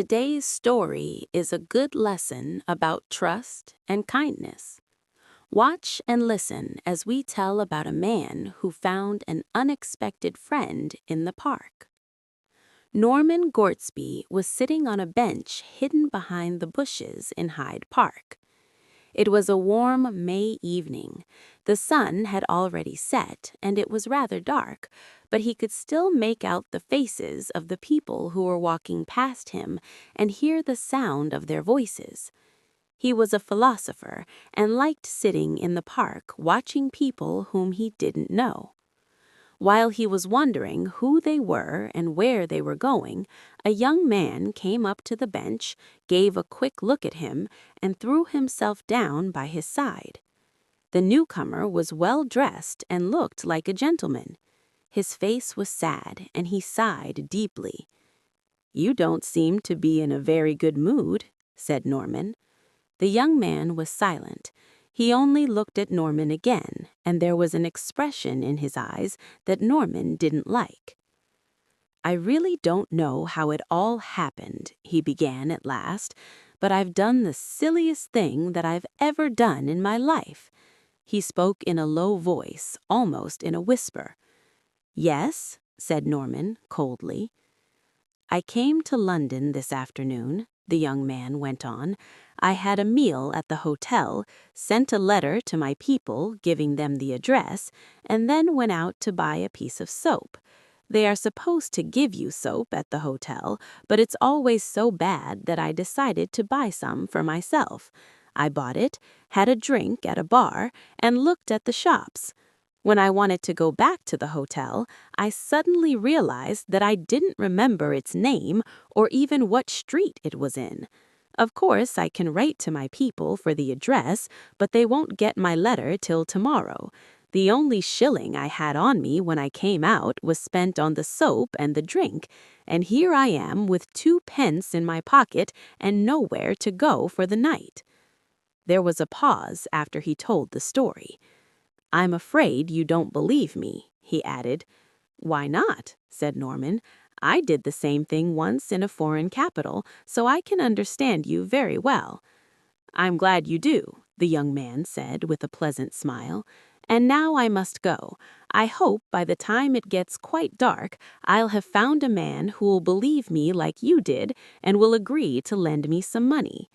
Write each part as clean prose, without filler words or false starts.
Today's story is a good lesson about trust and kindness. Watch and listen as we tell about a man who found an unexpected friend in the park. Norman Gortsby was sitting on a bench hidden behind the bushes in Hyde Park. It was a warm May evening. The sun had already set, and it was rather dark, but he could still make out the faces of the people who were walking past him and hear the sound of their voices. He was a philosopher and liked sitting in the park watching people whom he didn't know. While he was wondering who they were and where they were going, a young man came up to the bench, gave a quick look at him, and threw himself down by his side. The newcomer was well dressed and looked like a gentleman. His face was sad, and he sighed deeply. "You don't seem to be in a very good mood," said Norman. The young man was silent. He only looked at Norman again, and there was an expression in his eyes that Norman didn't like. "I really don't know how it all happened," he began at last, "but I've done the silliest thing that I've ever done in my life." He spoke in a low voice, almost in a whisper. "Yes?" said Norman, coldly. "I came to London this afternoon," the young man went on. "I had a meal at the hotel, sent a letter to my people giving them the address, and then went out to buy a piece of soap. They are supposed to give you soap at the hotel, but it's always so bad that I decided to buy some for myself. I bought it, had a drink at a bar, and looked at the shops. When I wanted to go back to the hotel, I suddenly realized that I didn't remember its name or even what street it was in. Of course, I can write to my people for the address, but they won't get my letter till tomorrow. The only shilling I had on me when I came out was spent on the soap and the drink, and here I am with 2 pence in my pocket and nowhere to go for the night." There was a pause after he told the story. "I'm afraid you don't believe me," he added. "Why not?" said Norman. "I did the same thing once in a foreign capital, so I can understand you very well." "I'm glad you do," the young man said with a pleasant smile. "And now I must go. I hope by the time it gets quite dark, I'll have found a man who will believe me like you did and will agree to lend me some money."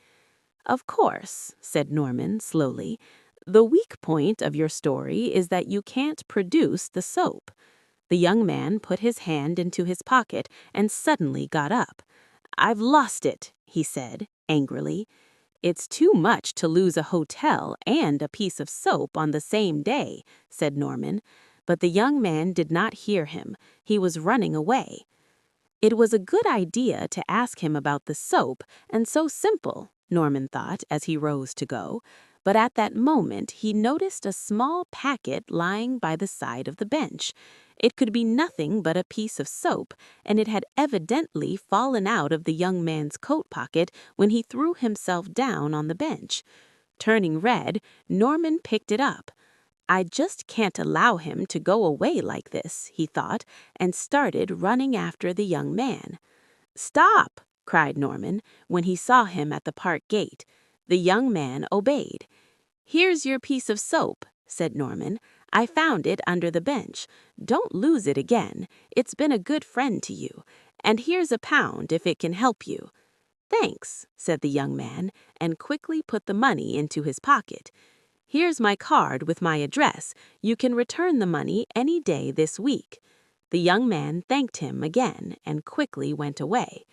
"Of course," said Norman slowly, "the weak point of your story is that you can't produce the soap." The young man put his hand into his pocket and suddenly got up. "I've lost it," he said, angrily. "It's too much to lose a hotel and a piece of soap on the same day," said Norman. But the young man did not hear him. He was running away. It was a good idea to ask him about the soap, and so simple, Norman thought as he rose to go. But at that moment he noticed a small packet lying by the side of the bench. It could be nothing but a piece of soap, and it had evidently fallen out of the young man's coat pocket when he threw himself down on the bench. Turning red, Norman picked it up. "I just can't allow him to go away like this," he thought, and started running after the young man. "Stop!" cried Norman when he saw him at the park gate. The young man obeyed. "Here's your piece of soap," said Norman. "I found it under the bench. Don't lose it again. It's been a good friend to you. And here's £1 if it can help you." "Thanks," said the young man, and quickly put the money into his pocket. "Here's my card with my address. You can return the money any day this week." The young man thanked him again and quickly went away.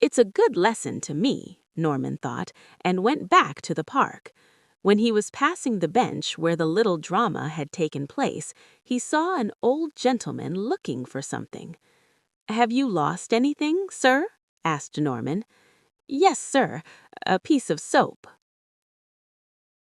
"It's a good lesson to me," Norman thought, and went back to the park. When he was passing the bench where the little drama had taken place, he saw an old gentleman looking for something. "Have you lost anything, sir?" asked Norman. "Yes, sir, a piece of soap,"